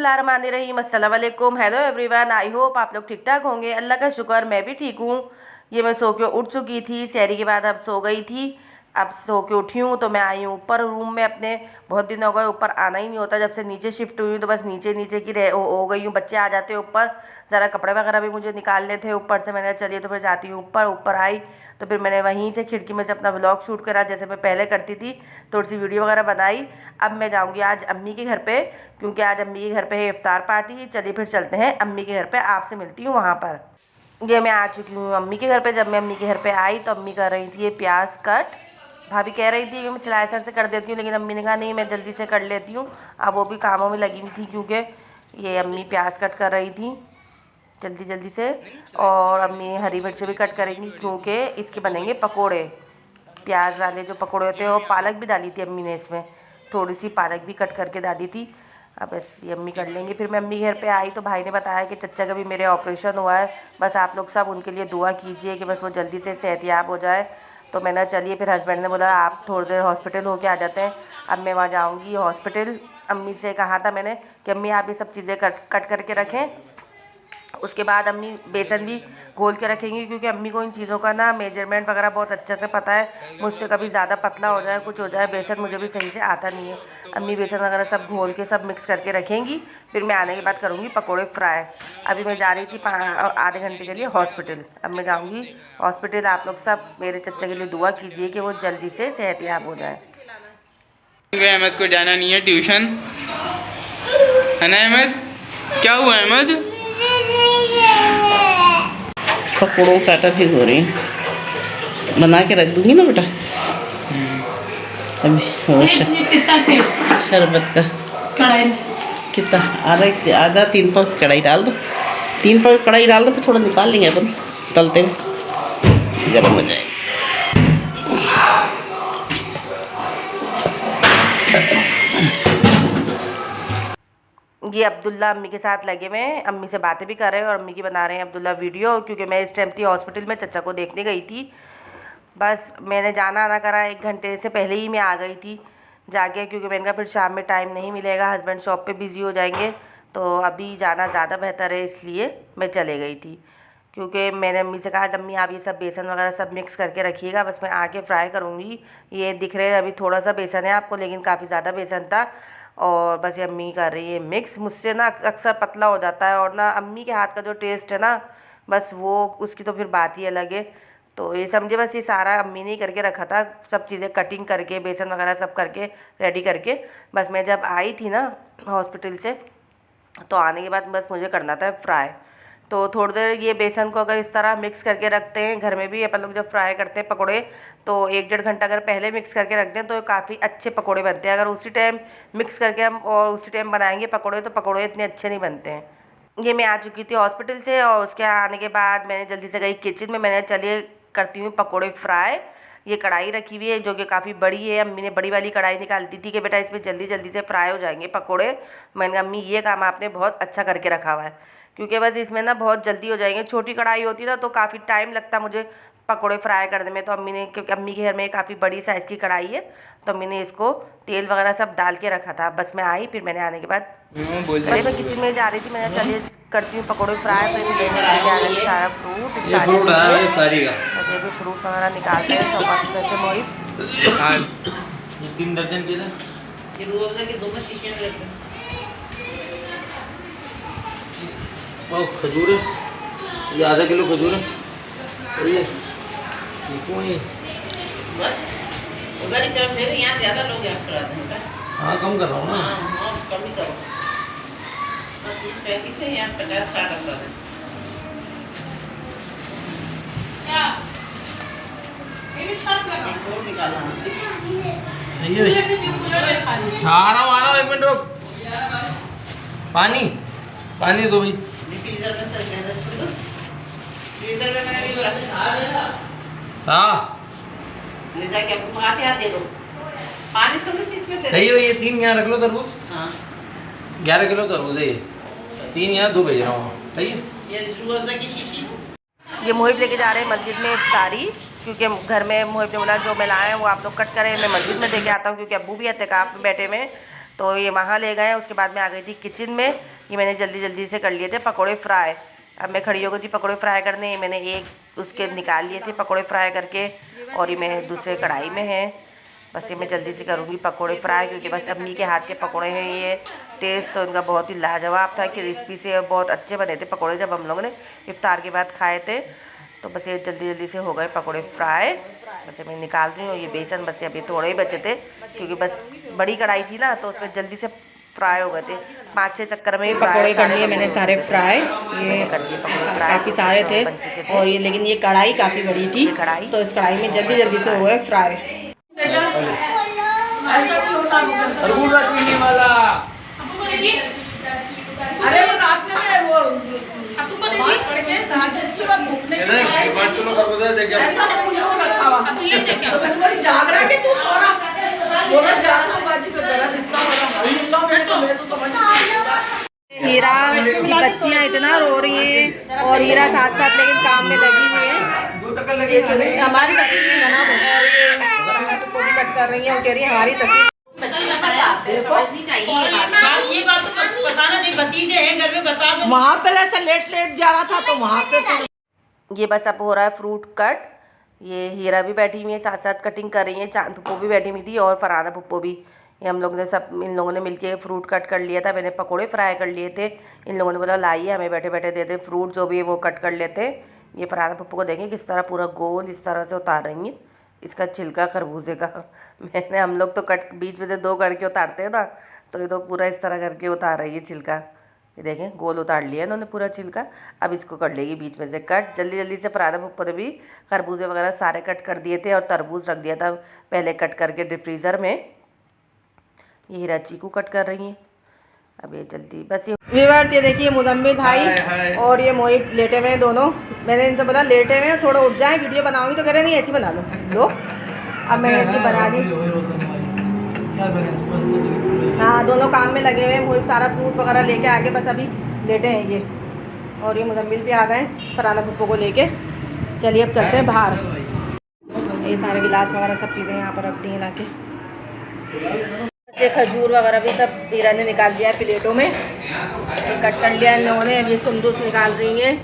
बिस्मिल्लाहिर्रहमानिर्रहीम। अस्सलाम वालेकुम। हेलो एवरीवन, आई होप आप लोग ठीक ठाक होंगे। अल्लाह का शुक्र मैं भी ठीक हूँ। ये मैं सो के उठ चुकी थी, सहरी के बाद अब सो गई थी। अब सो के उठी हूँ तो मैं आई हूँ ऊपर रूम में अपने। बहुत दिन हो गए, ऊपर आना ही नहीं होता। जब से नीचे शिफ्ट हुई हूँ तो बस नीचे नीचे की हो गई हूँ। बच्चे आ जाते हैं ऊपर, ज़रा कपड़े वगैरह भी मुझे निकालने थे ऊपर से। मैंने कहा चलिए तो फिर जाती हूँ ऊपर। ऊपर आई तो फिर मैंने वहीं से खिड़की में से अपना व्लॉग शूट करा, जैसे मैं पहले करती थी। थोड़ी सी वीडियो वगैरह बनाई। अब मैं जाऊँगी आज अम्मी के घर पे, क्योंकि आज अम्मी के घर पे है इफ्तार पार्टी। चलिए फिर चलते हैं अम्मी के घर पे, आपसे मिलती हूँ वहाँ पर। ये मैं आ चुकी हूँ अम्मी के घर पे। जब मैं अम्मी के घर पे आई तो अम्मी कर रही थी ये प्याज कट। भाभी कह रही थी कि मैं स्लाइसर से कर देती हूँ, लेकिन अम्मी ने कहा नहीं मैं जल्दी से कर लेती हूँ। अब वो भी कामों में लगी हुई थी, क्योंकि ये अम्मी प्याज कट कर रही थी जल्दी जल्दी से। और अम्मी हरी मिर्च भी कट करेंगी, क्योंकि इसके बनेंगे पकोड़े। प्याज वाले जो पकोड़े होते हैं, और पालक भी डाली थी अम्मी ने इसमें, थोड़ी सी पालक भी कट करके डाली थी। अब बस ये अम्मी कर लेंगी। फिर मैं अम्मी घर पे आई तो भाई ने बताया कि चच्चा का भी मेरे ऑपरेशन हुआ है, बस आप लोग सब उनके लिए दुआ कीजिए कि बस वो जल्दी से सेहतयाब हो जाए। तो मैंने चलिए, फिर हस्बैंड ने बोला आप थोड़ी देर हॉस्पिटल होके आ जाते हैं। अब मैं वहाँ जाऊँगी हॉस्पिटल। अम्मी से कहा था मैंने कि अम्मी आप ये सब चीज़ें कट करके रखें। उसके बाद अम्मी बेसन भी घोल के रखेंगी, क्योंकि अम्मी को इन चीज़ों का ना मेजरमेंट वगैरह बहुत अच्छे से पता है। मुझसे कभी ज़्यादा पतला हो जाए, कुछ हो जाए, बेसन मुझे भी सही से आता नहीं है। अम्मी बेसन वगैरह सब घोल के सब मिक्स करके रखेंगी। फिर मैं आने के बाद करूँगी पकोड़े फ्राई। अभी मैं जा रही थी आधे घंटे के लिए हॉस्पिटल। अब मैं जाऊँगी हॉस्पिटल। आप लोग सब मेरे चच्चा के लिए दुआ कीजिए कि वो जल्दी से सेहतयाब हो जाए। अहमद को जाना नहीं है ट्यूशन, है ना अहमद? क्या हुआ अहमद? पकौड़ों का आटा भिगो रही हूँ, बना के रख दूंगी ना बेटा। अभी शरबत का कढ़ाई कितना आधा 3 पाव कढ़ाई डाल दो। 3 पाव कढ़ाई डाल दो, फिर थोड़ा निकाल लेंगे अपन तलते हुए, गर्म हो जाएगा। ये अब्दुल्ला अम्मी के साथ लगे हुए हैं, अम्मी से बातें भी कर रहे हैं और अम्मी की बना रहे हैं अब्दुल्ला वीडियो, क्योंकि मैं इस टाइम थी हॉस्पिटल में, चचा को देखने गई थी। बस मैंने जाना आना करा, 1 घंटे से पहले ही मैं आ गई थी जाके, क्योंकि मैंने कहा फिर शाम में टाइम नहीं मिलेगा, हस्बैंड शॉप पे बिज़ी हो जाएंगे, तो अभी जाना ज़्यादा बेहतर है, इसलिए मैं चले गई थी। क्योंकि मैंने अम्मी से कहा अम्मी आप ये सब बेसन वगैरह सब मिक्स करके रखिएगा, बस मैं आके फ्राई करूँगी। ये दिख रहे हैं अभी थोड़ा सा बेसन है आपको, लेकिन काफ़ी ज़्यादा बेसन था। और बस ये अम्मी कर रही है मिक्स। मुझसे ना अक्सर पतला हो जाता है, और ना अम्मी के हाथ का जो टेस्ट है ना, बस वो उसकी तो फिर बात ही अलग है। तो ये समझे बस ये सारा अम्मी ने ही करके रखा था, सब चीज़ें कटिंग करके बेसन वगैरह सब करके रेडी करके। बस मैं जब आई थी ना हॉस्पिटल से, तो आने के बाद बस मुझे करना था फ्राई। तो थोड़ी देर ये बेसन को अगर इस तरह मिक्स करके रखते हैं, घर में भी अपन लोग जब फ्राई करते हैं पकोड़े, तो 1-1.5 घंटा अगर पहले मिक्स करके रखते हैं तो काफ़ी अच्छे पकोड़े बनते हैं। अगर उसी टाइम मिक्स करके हम और उसी टाइम बनाएंगे पकोड़े, तो पकोड़े इतने अच्छे नहीं बनते हैं। ये मैं आ चुकी थी हॉस्पिटल से, और उसके आने के बाद मैंने जल्दी से गई किचन में। मैंने चलिए करती हूँ पकोड़े फ्राई। ये कढ़ाई रखी हुई है जो कि काफ़ी बड़ी है, अम्मी ने बड़ी वाली कढ़ाई निकाल दी थी कि बेटा इसमें जल्दी जल्दी से फ्राई हो जाएंगे पकोड़े। मैंने कहा अम्मी ये काम आपने बहुत अच्छा करके रखा हुआ है, क्योंकि बस इसमें ना बहुत जल्दी हो जाएंगे। छोटी कढ़ाई होती ना तो काफ़ी टाइम लगता मुझे पकोड़े फ्राई करने में। तो अम्मी ने, क्योंकि अम्मी के घर में काफ़ी बड़ी साइज़ की कढ़ाई है, तो अम्मी ने इसको तेल वगैरह सब डाल के रखा था। बस मैं आई, फिर मैंने आने के बाद पहले मैं किचन में जा रही थी, मैंने चलिए करती हूँ पकोड़े फ्राई। तो लेके आ गई सारा फ्रूट, बस ये भी फ्रूट वगैरह निकाल रहे हैं शॉप में से मोहित। 3 दर्जन के ये रूअफ़ज़ा के दोनों शीशे में रखते हैं। और खजूर है, ये आधा किलो खजूर है। ये बस उधर ही तरफ है, यहाँ ज़्यादा लोग यहाँ कराते हैं। हाँ कम कर रहा हूँ ना। हाँ कम ही करो, 30-35 है, यहाँ 50-60 अफरा है। निकाला आ रहा हूँ 1 मिनट रुक। पानी दो भाई। फ्रीजर में फ्रीजर में मैंने भी रखा। हाँ ले जाके आपको हाथ हाथ दे दो। पानी सब इसमें सही है। ये 3 यहाँ रख लो तरबूज। हाँ 11 किलो तरबूज है ये, 3 यहाँ 2 भेज रहा हूँ। सही है। ये रूअफ़ज़ा की शीशी। ये मोहित लेके जा रहे हैं मस्जिद में इफ्तारी, क्योंकि घर में मोहित ने बोला जो मैं लाए हैं वो आप लोग कट करें, मैं मस्जिद में दे के आता हूँ, क्योंकि अब्बू भी एहतिकाफ में बैठे हुए हैं। तो ये वहाँ ले गए। उसके बाद मैं आ गई थी किचन में। ये मैंने जल्दी जल्दी से कर लिए थे पकोड़े फ्राई। अब मैं खड़ी हो गई थी पकोड़े फ्राई करने। मैंने एक उसके निकाल लिए थे पकोड़े फ्राई करके, और ये मैं दूसरे कढ़ाई में है। बस ये मैं जल्दी से करूँगी पकोड़े फ्राई, क्योंकि बस अम्मी के हाथ के पकोड़े हैं ये। टेस्ट तो इनका बहुत ही लाजवाब था, कि रेसिपी से बहुत अच्छे बने थे पकोड़े जब हम लोगों ने इफ्तार के बाद खाए थे। तो बस ये जल्दी जल्दी से हो गए पकोड़े फ्राई। बस ये मैं निकाल रही हूँ ये बेसन। बस अभी थोड़े ही बचे थे, क्योंकि बस बड़ी कढ़ाई थी ना, तो उसमें जल्दी से फ्राई हो गए थे। 5-6 चक्कर में पकोड़े कर लिए मैंने सारे फ्राई। ये कर दिए पकोड़े फ्राई, काफ़ी सारे थे और ये, लेकिन ये कढ़ाई काफ़ी बड़ी थी कढ़ाई, तो इस कढ़ाई में जल्दी जल्दी से हो गए फ्राई। अरे वो रात में वो नमाज पढ़ के तहज्जुद की बात भूखने के लिए ऐसा क्यों रखा हुआ? तो मैं बोली जाग रहा कि तू सो रहा? बोला जाग रहा बाजी पे गला दिखता वाला अल्लाह मैं तो समझ नहीं। हीरा की बच्चियाँ इतना रो रही हैं और हीरा साथ साथ लेकिन काम में लगी हुई है। ये सुने हमारी तस्वीर बना को भी कट कर रही है और कह रही है हमारी तस्वीर। ये बात तो बताना चाहिए, भतीजे हैं घर में, बता दो। वहाँ पर ऐसा लेट लेट जा रहा था तो वहाँ से तो ये बस अब हो रहा है फ्रूट कट। ये हीरा भी बैठी हुई है, साथ साथ कटिंग कर रही है। चांद पुप्पो भी बैठी हुई थी और फरहाना पुप्पो भी। ये हम लोग ने सब इन लोगों ने मिलके फ्रूट कट कर लिया था। मैंने पकोड़े फ्राई कर लिए थे। इन लोगों ने बोला लाइए हमें बैठे बैठे दे दे फ्रूट जो भी है वो कट कर लेते। ये फरहाना पुप्पो को देखें किस तरह पूरा गोल इस तरह से उतार रही हैं इसका छिलका खरबूजे का। मैंने हम लोग तो कट बीच में से 2 करके उतारते हैं ना, तो ये तो पूरा इस तरह करके उतार रही है छिलका। ये देखें गोल उतार लिया इन्होंने पूरा छिलका। अब इसको कर लेगी बीच में से कट। जल्दी जल्दी से फरहाना पुप्पो ने भी खरबूजे वगैरह सारे कट कर दिए थे और तरबूज रख दिया था पहले कट करके डीप फ्रीज़र में। ये हीरा चीकू कट कर रही हैं। अब ये जल्दी बस ये व्यूअर्स ये देखिए मुजम्मिल भाई और ये मोहित लेटे हुए हैं दोनों। मैंने इनसे बोला लेटे हुए हैं थोड़ा उठ जाए वीडियो बनाऊंगी, तो कह रहे नहीं ऐसी बना लो। अब मैंने इनकी बना दी। हाँ दोनों काम में लगे हुए हैं। मोहित सारा फ्रूट वगैरह लेके आके बस अभी लेटे हैं ये, और ये मुजम्मिल भी आ गए फरहाना पुप्पो को लेके। चलिए अब चलते हैं बाहर। ये सारे गिलास वगैरह सब चीज़ें यहाँ पर रख दी हैं लाके। ये खजूर वगैरह भी सब हीरा ने निकाल दिया है प्लेटों में। ये कट कर लिया इन लोगों ने। अब ये सुंदूस निकाल रही हैं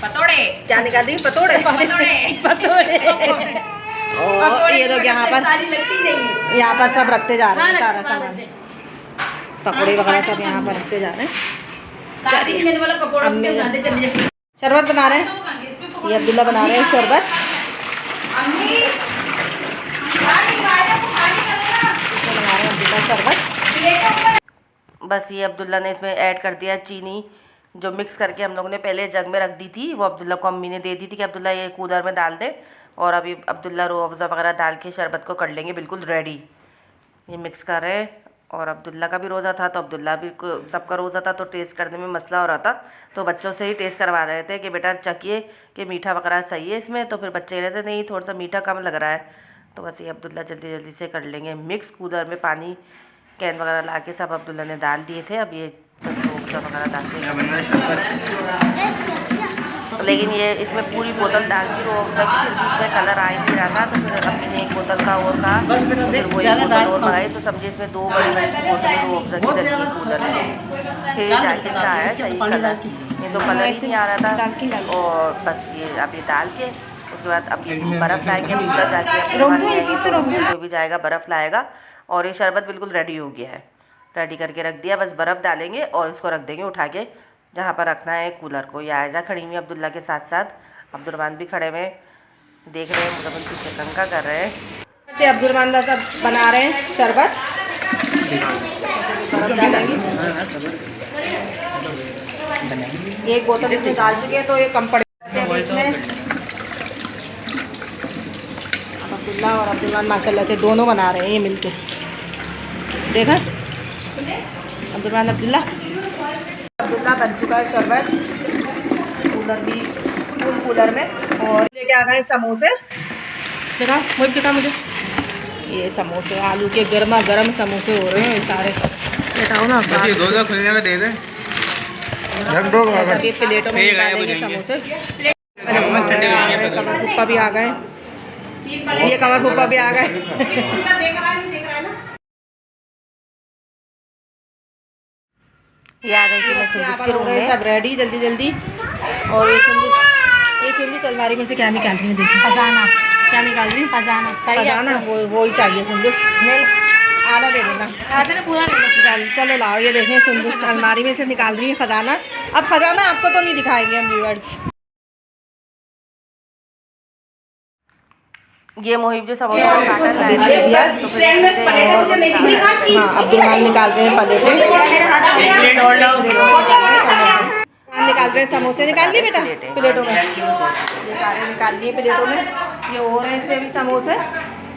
पतोड़े। क्या निकाल दी? पतोड़े पतोड़े। और ये लोग यहाँ पर सब रखते जा रहे हैं सारा सामान, पकौड़े वगैरह सब यहाँ पर रखते जा रहे हैं। चलिए शरबत बना रहे हैं। ये अब्दुल्ला बना रहे हैं शरबत। बना रहे हैं अब्दुल्ला शरबत। बस ये अब्दुल्ला ने इसमें ऐड कर दिया चीनी, जो मिक्स करके हम लोगों ने पहले जग में रख दी थी। वो अब्दुल्ला को अम्मी ने दे दी थी कि अब्दुल्ला ये कूलर में डाल दे, और अभी अब्दुल्ला रूह अफ़ज़ा वगैरह डाल के शरबत को कर लेंगे बिल्कुल रेडी। ये मिक्स कर रहे हैं। और अब्दुल्ला का भी रोज़ा था तो अब्दुल्ला भी सबका रोज़ा था, तो टेस्ट करने में मसला हो रहा था। तो बच्चों से ही टेस्ट करवा रहे थे कि बेटा चखिए कि मीठा वगैरह सही है इसमें। तो फिर बच्चे कहते नहीं थोड़ा सा मीठा कम लग रहा है। तो बस ये अब्दुल्ला जल्दी जल्दी से कर लेंगे मिक्स। कूलर में पानी कैन वगैरह ला के सब अब्दुल्ला ने डाल दिए थे। अब ये बस रूह वगैरह डाल के, लेकिन ये इसमें पूरी बोतल डाल दी रूह अफ़ज़ा की, फिर भी इसमें कलर आ ही नहीं रहा था। तो फिर अम्मी ने एक बोतल का और कहा, तो फिर वो एक बोतल और मंगाई। तो समझे इसमें 2 बड़ी बड़ी सी बोतलें रूह अफ़ज़ा की रखी है कूलर में। फिर जाके इसका आया सही कलर, ये तो कलर ही नहीं आ रहा था। और बस ये अभी डाल के उसके बाद अब ये बर्फ़ लाएंगे पूरा जाके, जो भी जाएगा बर्फ़ लाएगा। और ये शरबत बिल्कुल रेडी हो गया है, रेडी करके रख दिया। बस बर्फ़ डालेंगे और इसको रख देंगे उठा के जहाँ पर रखना है कूलर को। ये आयजा खड़ी हुई अब्दुल्ला के साथ साथ, अब्दुलरहमान भी खड़े हुए देख रहे हैं, मतलब उनकी चिकनका कर रहे हैं। से अब्दुलरहमान सब बना रहे हैं शरबत। एक बोतल इसमें डाल चुके हैं तो ये कम पड़ेगा इसमें। अब्दुल्ला और अब्दुलरहमान माशाल्लाह से दोनों बना रहे हैं ये मिलके। देखा अब्दुलरहमान अब्दुल्ला बन चुका है शरबत। कूलर भी फुल कूलर में। और लेके आ गए समोसे। देखा मुझे दिखा मुझे ये समोसे आलू के गर्मा गर्म समोसे हो रहे हैं सारे। बताओ ना खुलने में दे दे प्लेटों में निकालेंगे समोसे। कमर फुप्पा भी आ गए, ये कमर फुप्पा भी आ गए। ये आ गई थी मैं सुंदस के रूम में। सब रेडी जल्दी जल्दी। और ये सुंदस अलमारी में से क्या निकाल रही है, देखिए खजाना। क्या निकाल रही है? खजाना वो ही चाहिए सुंदस। आधा दे देना, आधा पूरा नहीं। चलो लाओ, ये देखें सुंदस अलमारी में से निकाल रही है खजाना। अब खजाना आपको तो नहीं दिखाएंगे हम व्यूअर्स। ये मोहिब जो समोसा काटा लाए अब्दुलरहमान निकाल रहे हैं प्लेटें, निकाल रहे हैं समोसे। निकाल लिए बेटा प्लेटों में, ये सारे निकाल लिए प्लेटों में। ये और है इसमें भी समोसे।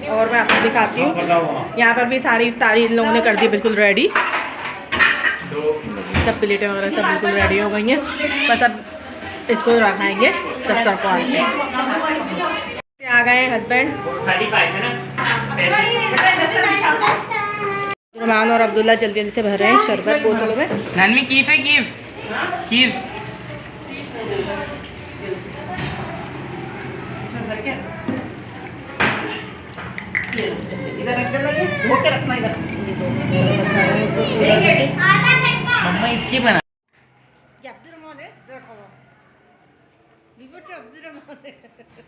और मैं आपको दिखाती हूँ, यहाँ पर भी सारी इफ्तारी इन लोगों ने कर दी बिल्कुल रेडी। सब प्लेटें वगैरह सब बिल्कुल रेडी हो गई हैं। बस अब इसको रखाएंगे दस्तरखान पे। आ गए हस्बैंड रहमान और अब्दुल्ला जल्दी जल्दी से भर रहे हैं शरबत बोतलों में। नानवी कीफ है, कीफ कीफ इधर रख देना, ये धो के रखना इधर। मम्मा इसकी बना।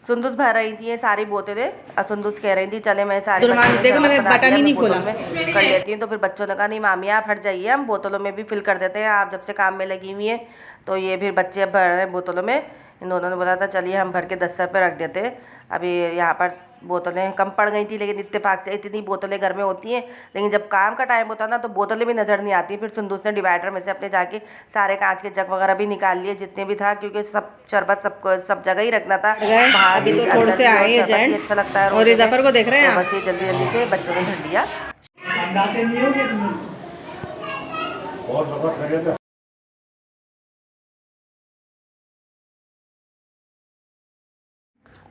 सुंदस भर रही थी ये सारी बोतलें। और सुंदस कह रही थी चले मैं सारी देखो मैंने बटन ही नहीं खोला कर लेती हूँ। तो फिर बच्चों ने कहा नहीं मामी आप हट जाइए, हम बोतलों में भी फिल कर देते हैं, आप जब से काम में लगी हुई हैं। तो ये फिर बच्चे अब भर रहे हैं बोतलों में। इन दोनों ने बोला था चलिए हम भर के दस्तर पे रख देते हैं। अभी यहाँ पर बोतलें कम पड़ गई थी, लेकिन इत्तेफाक से इतनी बोतलें घर में होती हैं, लेकिन जब काम का टाइम होता है ना तो बोतलें भी नज़र नहीं आती। फिर सुंदस ने डिवाइडर में से अपने जाके सारे कांच के जग वगैरह भी निकाल लिए जितने भी था, क्योंकि सब शरबत सब जगह ही रखना था। बाहर भी थोड़े से आए हैं जेंट्स, अच्छा लगता है। और जफर को देख रहे हैं, बस ये जल्दी जल्दी से बच्चों ने भर लिया।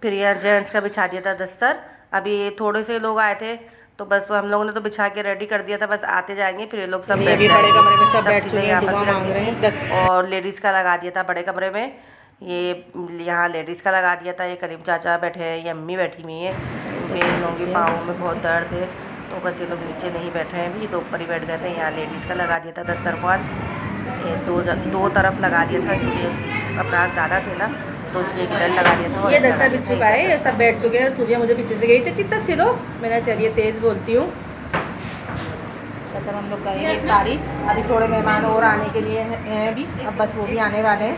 फिर यार जेंट्स का बिछा दिया था दस्तर। अभी थोड़े से लोग आए थे तो बस हम लोगों ने तो बिछा के रेडी कर दिया था, बस आते जाएंगे फिर ये लोग सब बैठ बड़े कमरे में सब बैठ चुके हैं, मांग रहे हैं। और लेडीज़ का लगा दिया था बड़े कमरे में, ये यहाँ लेडीज़ का लगा दिया था। ये करीम चाचा बैठे हैं, ये अम्मी बैठी हुई हैं, क्योंकि इन लोगों के पाँव में बहुत दर्द है तो बस ये लोग नीचे नहीं बैठे हैं अभी, तो ऊपर ही बैठ गए थे। यहाँ लेडीज़ का लगा दिया था दस्तरखान, दो तरफ लगा दिया था क्योंकि अफराद ज़्यादा थे ना, तो इसलिए इधर लगा दिया था। ये दस्तर बिछ चुका है, ये सब बैठ चुके हैं। सूर्य मुझे पीछे से गई थी चित्ता सिलो, मैंने चलिए तेज़ बोलती हूँ। बस अब हम लोग करेंगे इफ्तारी। अभी थोड़े मेहमान और आने के लिए हैं अभी, अब बस वो भी आने वाले हैं।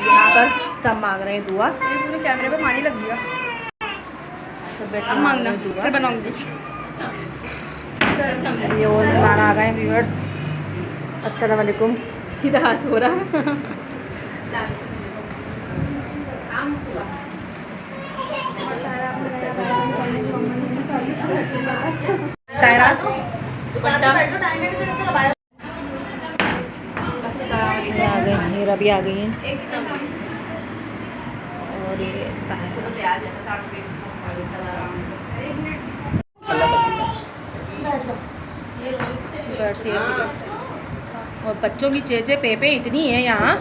यहाँ पर सब मांग रहे हैं दुआ। पूरे कैमरे पे पानी लग गया, सब बैठ के मांगना दुआ बनाऊंगी। ये और मेहमान आ गए हैं व्यूअर्स। अस्सलाम वालेकुम। सीधा हाथ हो रहा मेरा भी आ गई हैं। और ये और बच्चों की चेचे पेपे इतनी है यहाँ।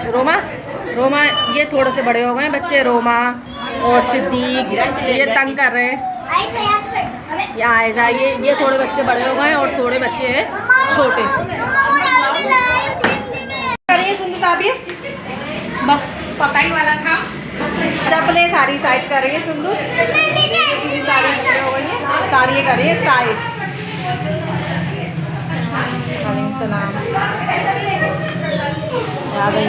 रोमा ये थोड़े से बड़े हो गए बच्चे, रोमा और सिद्दीक ये तंग कर रहे हैं। यहाँ ऐसा ये थोड़े बच्चे बड़े हो गए और थोड़े बच्चे हैं छोटे। करिए सुंदर साहब, ये पकाई वाला था, चप्पलें सारी साइड कर रही है सुंदर, सारी हो गई है सारी, ये कर रही है साइड। सलाम आ गई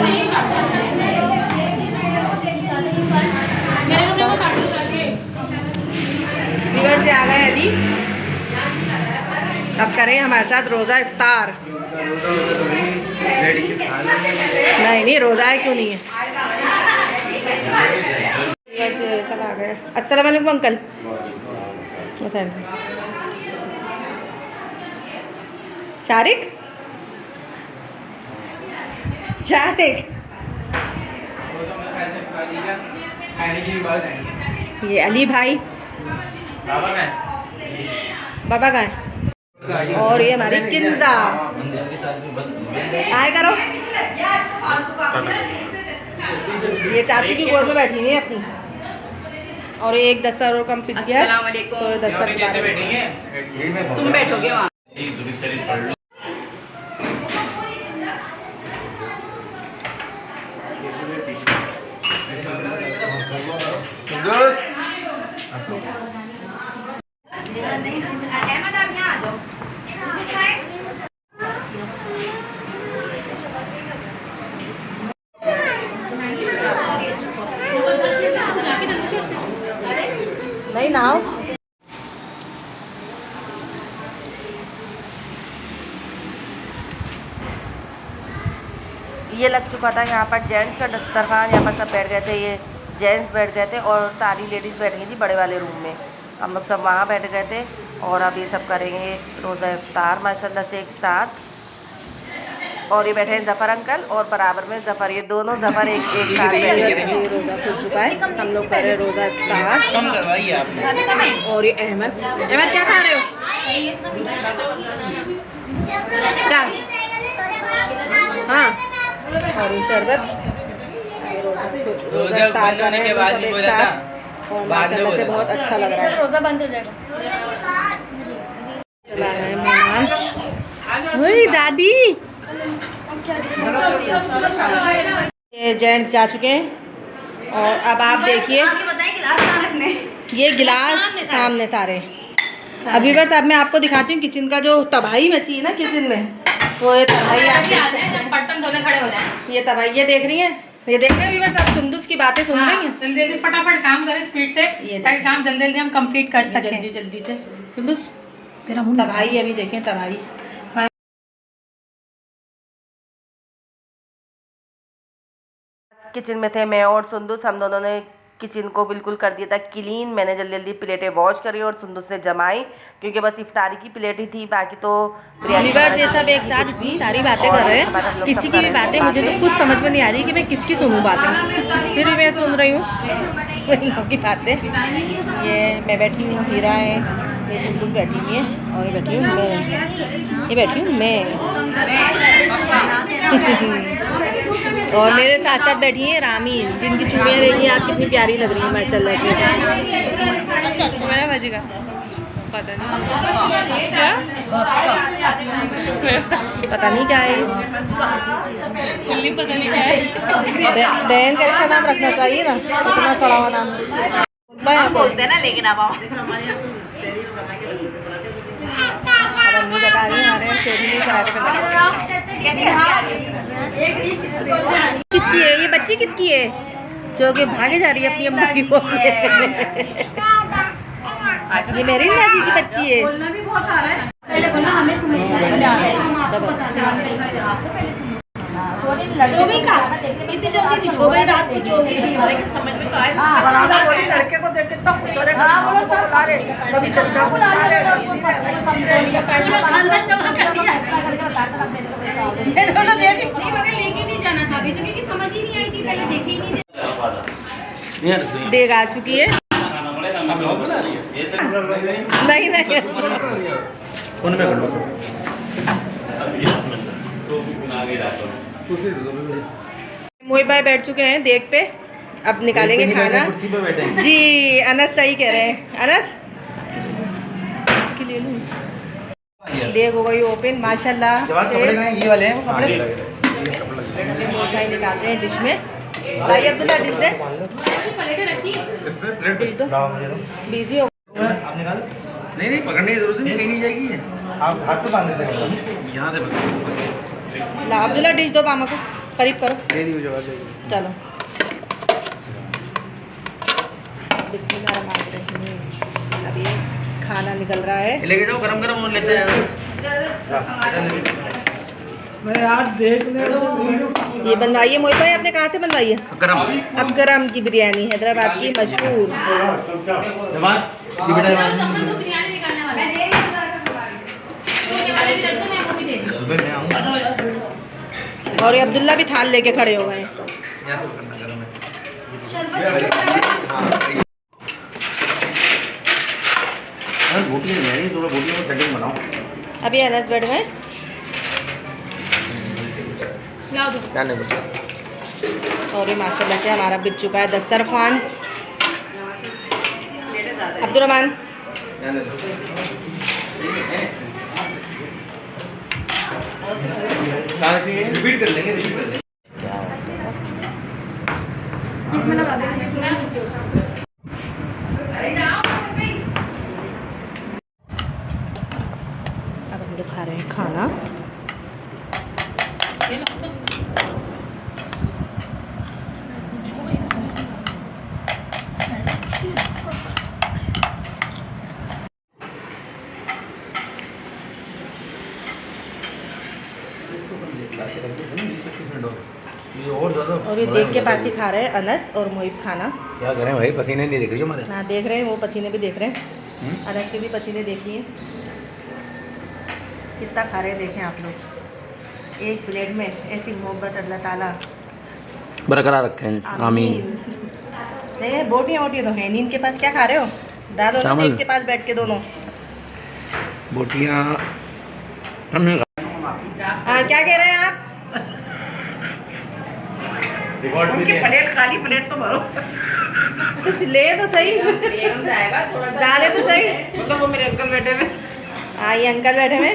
बिगड़ से आ गए अभी। अब करें हमारे साथ रोज़ा इफ्तार। नहीं रोज़ा है, क्यों नहीं है। सब आ गए। अस्सलाम वालेकुम अंकल। शारिक ये अली भाई, बाबा का है, और ये हमारी किंजा आए करो। ये चाची की गोद में बैठी है अपनी, और एक दस्तर और कम पिट गया तो दस्तर तुम बैठोगे वहाँ। नहीं नाव ये लग चुका था यहाँ पर जेंट्स का दस्तरखान। यहाँ पर सब बैठ गए थे, ये जेंट्स बैठ गए थे और सारी लेडीज़ बैठ गई थी बड़े वाले रूम में। हम लोग सब वहाँ बैठ गए थे और अब ये सब करेंगे रोज़ा इफ्तार माशाल्लाह से एक साथ। और ये बैठे हैं ज़फ़र अंकल और बराबर में ज़फ़र, ये दोनों ज़फ़र एक साथ बैठे हैं। ये रोज़ा खुल चुका है, हम लोग कर रहे हैं रोज़ा इफ्तार। कम करवाइए आपने। और ये अहमद क्या खा रहे हो? क्या? हाँ, और ये शरबत। रोज़ा इफ्तार कर रहे हैं सब एक साथ और माशाल्लाह से बहुत अच्छा लग रहा है। रोजा बंद हो जाएगा। चला रहे हैं मेहमान। ओए दादी, ये जेंट्स जा चुके हैं और अब आप देखिए ये गिलास सामने सारे। अभी बस अब मैं आपको दिखाती हूँ किचन का जो तबाही मची है ना किचन में, वो ये तबाही बर्तन धोने खड़े हो जाए। ये तबाही ये देख रही हैं, ये देख रहे हैं व्यूअर्स, आप सुंदुस की बातें सुन रही हैं। जल्दी जल्दी फटाफट काम करें स्पीड से, ताकि काम जल्दी जल्दी हम कंप्लीट कर सकें। जल्दी जल्दी से सुंदुस तेरा मुंह तबाही अभी देखें तबाही। किचन में थे मैं और सुंदुस, हम दोनों ने किचन को बिल्कुल कर दिया था क्लीन। मैंने जल्दी जल्दी प्लेटें वॉश करी और सुंदुस ने जमाई, क्योंकि बस इफ्तारी की प्लेट ही थी, बाकी तो बिरयानी व्यूअर्स ये सब एक साथ इतनी सारी बातें कर रहे हैं, किसी की भी बातें मुझे तो कुछ समझ में नहीं आ रही कि मैं किसकी सुनूं बातें, फिर भी मैं सुन रही हूँ वही लोग की बातें। ये मैं बैठी हूँ, हीरा है, ये सुंदुस बैठी हुई है और ये बैठी हूँ मैं, ये बैठी हूँ मैं और मेरे साथ साथ बैठी हैं रामीन, जिनकी चूड़ियाँ देखिए आप कितनी प्यारी लग रही हैं माशाल्लाह से। मेरा बजेगा पता नहीं पता नहीं क्या है, पता नहीं क्या है। बहन का अच्छा नाम रखना चाहिए ना, इतना सड़ा हुआ नाम बोलते हैं ना। लेकिन अब अम्मी बता रही है किसकी है ये बच्ची, किसकी है जो कि भागे जा रही है अपनी अम्मा की को। ये मेरी नाजी की बच्ची है। बोलना भी बहुत आ रहा है, पहले बोला हमें समझ में आ रहा है, हम आपको बताते हैं, आपको पहले समझ चोबी का इतनी जल्दी थी चोबी रात को चोबी, लेकिन समझ में तो आया ना। लड़के को देख के तब खुश हो रहे, हां बोलो सब बुला रहे, कभी चचा को बुला रहे और कोई समझो नहीं पहले खानदान जमा कर दिया ऐसा करके बताता था मेरे को। मैं बोला देख नहीं मगर लेके नहीं जाना था अभी तो, क्योंकि समझ ही नहीं आई थी, पहले देखी ही नहीं। देग आ चुकी है, नहीं नहीं मोहित भाई बैठ चुके हैं देग पे, अब निकालेंगे खाना। जी अनस सही कह रहे हैं, अनस ले लूं। देग हो गई ओपन माशाल्लाह से। ये वाले हैं कपड़े। मोहित भाई निकाल रहे हैं डिश में। भाई अब्दुल्ला डिश दे, डिश दो, बिजी हो। आप निकाल। नहीं पकड़ने की जरूरत नहीं, कहीं नहीं जाएगी। आप हाथ पे बांध देते हैं यहाँ से। ला अब्दुल्ला डिश दो मामा को, करीब करो। चलो बिस्मिल्लाहिर्रहमानिर्रहीम। अभी खाना निकल रहा है, लेके जाओ, गरम गरम लेते हैं। मैं यार देख ले। ये बनवाई है मोहित भाई, आपने कहाँ से बनवाई है? अकरम की बिरयानी, हैदराबाद की मशहूर। और ये अब्दुल्ला भी थाल लेके खड़े हो गए हैं। अभी अनस बैठ गए और ये माशाल्लाह से हमारा बिक चुका है दस्तरखान। अब्दुर्रहमान रिपीट कर लेंगे, रिपीट कर लेंगे। अब हम लोग खा रहे हैं खाना। और ये देख के पास ही खा रहे हैं अनस और मोहिब खाना। क्या करें भाई, पसीने नहीं दिख रही हमारे। हाँ देख रहे हैं, वो पसीने भी देख रहे हैं। अनस के भी पसीने देखिए कितना खा रहे हैं, देखें आप लोग। एक प्लेट में ऐसी मोहब्बत अल्लाह ताला बरकरार रखें, आमीन। नहीं बोटियाँ वोटियाँ तो है नहीं इनके पास। क्या खा रहे हो? दादो चावल। इनके पास बैठ के दोनों। बोटियाँ हाँ क्या कह रहे हैं आप? उनकी प्लेट खाली, प्लेट तो भरो। कुछ ले तो सही, डाले तो सही। मतलब वो मेरे अंकल बैठे हुए। हाँ ये अंकल बैठे हुए,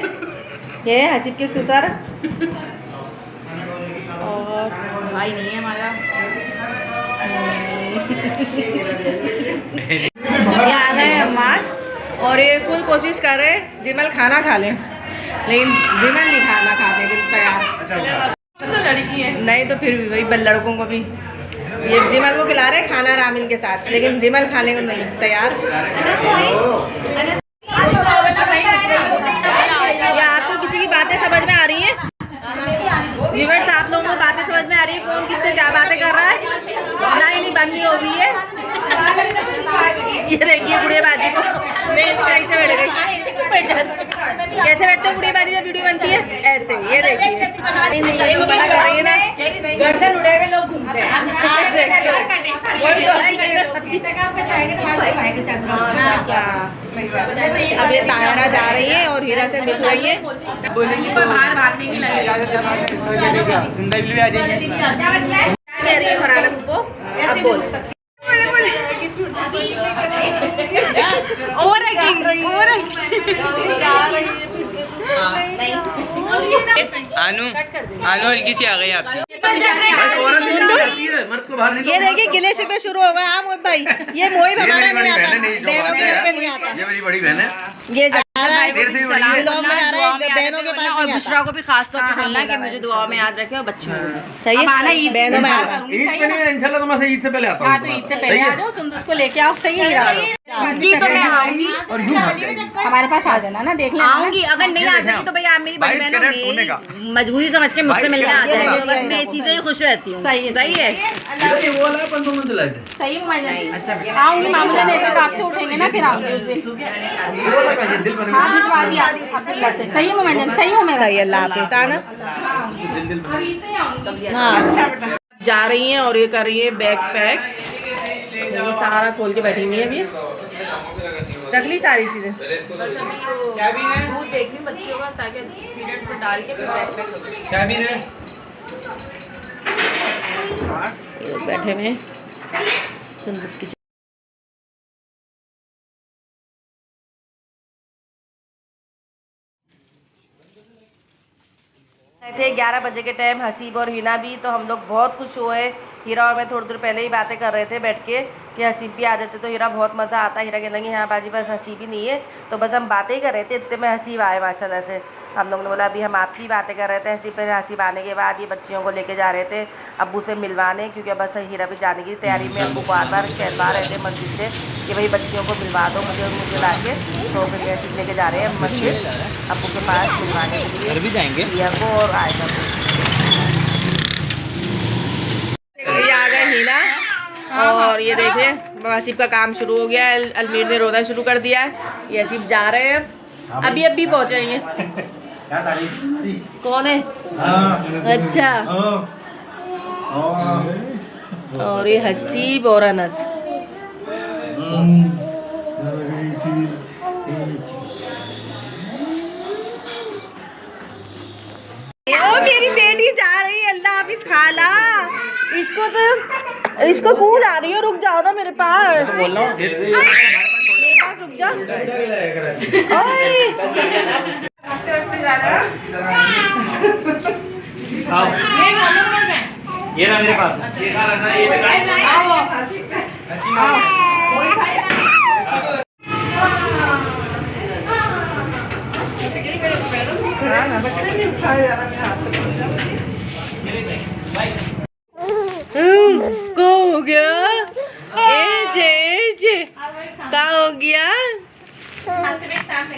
ये हसीब के ससुर और भाई नहीं है हमारा। ये आ गए अम्मार और ये फुल कोशिश कर रहे हैं जिमल खाना खा लें, लेकिन जिमल नहीं खाना खाने के लिए तैयार। लड़की है नहीं तो फिर भी वही लड़कों को भी ये जिमल को खिला रहे हैं खाना रामिन के साथ, लेकिन जिमल खाने को नहीं तैयार। या आपको किसी की बातें समझ में आ रही हैं? व्यूअर्स आप लोगों को बातें समझ में आ रही है? कौन किससे क्या बातें कर रहा है? नहीं बंद नहीं हो रही है। ये देखिए गुड़ियाबाजी को सही से बैठ गई। कैसे बैठते हो गुड़ियाबाजी जब वीडियो बनती है? ऐसे। ये देखिए गर्दन उड़े हुए लोग घूमते हैं। अब ये तायरा जा रही है और हीरा से मिल रही है। बाहर भागने की लगेगा। भी आ जाइए। कह रही है फरहाना को अब बोल आनू आनू हल्की सी आ गई आपकी। ये देखिए गिले शिकवे शुरू हो गए। हाँ मोहिब भाई, ये मोहिब हमारा नहीं आता, बहनों के घर पे नहीं आता। ये मेरी बड़ी बहन है। ये जा रहा है व्लॉग में, जा रहा है बहनों के पास और नहीं बुशरा आता। को भी खास तौर पे बोलना कि मुझे दुआओं में याद रखे और बच्चों में। सही है, बहनों में आता। ईद पे नहीं, इंशाल्लाह तो मैं ईद से पहले आता हूँ। हाँ तो ईद से पहले आ जाओ, सुंदर को लेके आओ। सही है तो मैं आऊंगी, और यूं भाग जाएगी। हमारे पास आ जाना ना, देख लेना। आऊंगी, अगर नहीं आ सकी तो भाई आप मेरी बड़ी 22 बहन कैरेट सोने का। हो, मजबूरी समझ के मुझसे मिलने आ ये जाएगी। देखिए, बस मैं इसी से ही खुश रहती हूँ। सही है सही है ये वो वाला 15 मिनट चला दे। सही हूँ मैं। आऊंगी मामूला नहीं तो आपसे उठेंगे ना, फिर आऊंगी उससे। वो वाला का दिल पर हाँ भिजवा दिया अब्दुल्ला से। सही हूँ मैं, सही हूँ मैं। सही, अल्लाह हाफिज़। आना दिल पर। हाँ जा रही हैं और ये कर रही है बैग पैक। ये सारा खोल के बैठी हुई है अभी, रख ली सारी चीजें। दूध देखनी बच्चियों का, ताकि पीरियड्स में डाल के फिर बैग पैक करूँ। क्या भी है? ये लोग बैठे हुए हैं सुंदर की। थे 11 बजे के टाइम हसीब और हिना भी, तो हम लोग बहुत खुश हुए। हीरा और मैं थोड़ी देर पहले ही बातें कर रहे थे बैठ के कि हसीब भी आ जाते तो हीरा बहुत मज़ा आता। हीरा कहने लगी हाँ बाजी बस हसीब ही नहीं है, तो बस हम बातें ही कर रहे थे, इतने में हसीब आए माशाल्लाह से। हम लोग ने बोला अभी हम आपकी बातें कर रहे थे हसीब पर। हसीब आने के बाद ये बच्चियों को लेके जा रहे थे अब्बू से मिलवाने, क्योंकि बस हीरा भी जाने की तैयारी में। अब्बू बार बार कहलवा रहे थे मस्जिद से कि भाई बच्चियों को मिलवा दो मुझे ला के। तो फिर हसीब लेके जा रहे हैं मस्जिद अब्बू के पास मिलवाने के लिए भी जाएंगे रिया को और आयशा को। ये आ गए हीना और ये देखिए हसीब का काम शुरू हो गया है। अलमीर ने रोना शुरू कर दिया है। ये हसीब जा रहे हैं, अभी पहुंचेंगे। कौन है? अच्छा, और ये हसीब और अनस। ओ मेरी बेटी जा रही है, अल्लाह हाफिज़ खाला। इसको कूल आ रही है, रुक जाओ ना मेरे पास। बोल रहा हूँ मेरे पास रुक जाओ। ओए आओ ये रहा मेरे पास क्या हो गया? क्या हो गया?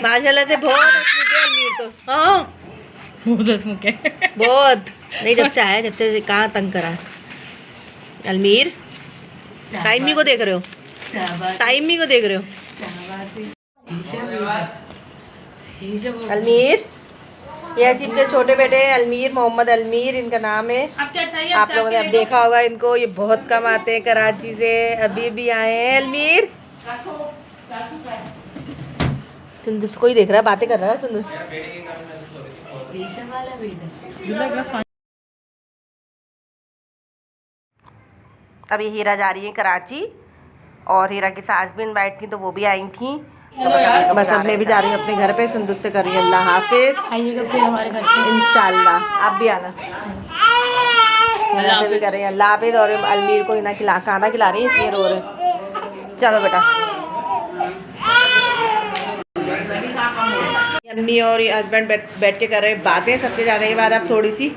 माशाल्लाह से बहुत हंसमुख है अमीर तो। हाँ बहुत हंसमुख है। बहुत नहीं, जब से आया, जब से कहाँ तंग करा है अलमीर। टाइमी को देख रहे हो? टाइमी को देख रहे हो? अलमीर, ये असीम के छोटे बेटे हैं अलमीर, मोहम्मद अलमीर इनका नाम है। अब क्या चाहिए? आप लोगों ने अब देखा होगा इनको, ये बहुत कम आते हैं कराची से, अभी भी आए हैं। अलमीर सुंदस को ही देख रहा है, बातें कर रहा है सुंदस। अभी हीरा जा रही है कराची और हीरा की सास भी इनवाइट थी तो वो भी आई थी। तो बस अब मैं भी जा रही हूँ अपने घर पे। सुंदस से कर रही हूँ अल्लाह हाफिज। आइएगा फिर हमारे घर पे इंशाल्लाह आप भी आना। से भी कर रही हैं अल्लाह हाफिज। और अलमीर को ना खाना खिला रही है इसलिए रो रहे। चलो बेटा। अम्मी और हस्बैंड बैठ के कर रहे बातें। सबके जाने के बाद अब थोड़ी सी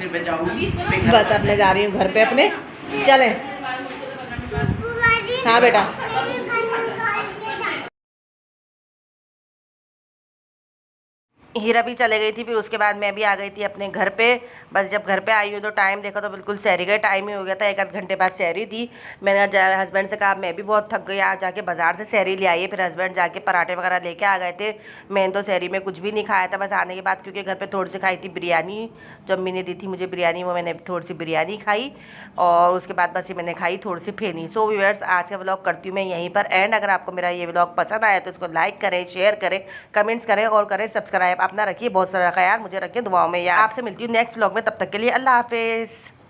बस अब मैं जा रही हूँ घर पे अपने। चलें। हाँ बेटा। हीरा भी चले गई थी, फिर उसके बाद मैं भी आ गई थी अपने घर पे। बस जब घर पे आई हूँ तो टाइम देखा तो बिल्कुल सहरी का टाइम ही हो गया था। 1 आध घंटे बाद सहरी थी। मैंने हस्बैंड से कहा मैं भी बहुत थक गई, आज जाके बाज़ार से सहरी ले आई है। फिर हस्बैंड जाके पराठे वगैरह लेके आ गए थे। मैंने तो सहरी में कुछ भी नहीं खाया था। बस आने के बाद क्योंकि घर पर थोड़ी सी खाई थी बिरयानी, जो अम्मी ने दी थी मुझे बिरयानी, वो मैंने थोड़ी सी बिरयानी खाई और उसके बाद बस ये मैंने खाई थोड़ी सी फेनी। सो व्यूअर्स, आज का व्लॉग करती हूँ मैं यहीं पर एंड। अगर आपको मेरा ये व्लॉग पसंद आया तो इसको लाइक करें, शेयर करें, कमेंट्स करें और करें सब्सक्राइब। अपना रखिए बहुत सारा ख्याल, मुझे रखिए दुआओं में। या आपसे मिलती हूँ नेक्स्ट व्लॉग में। तब तक के लिए अल्लाह हाफिज़।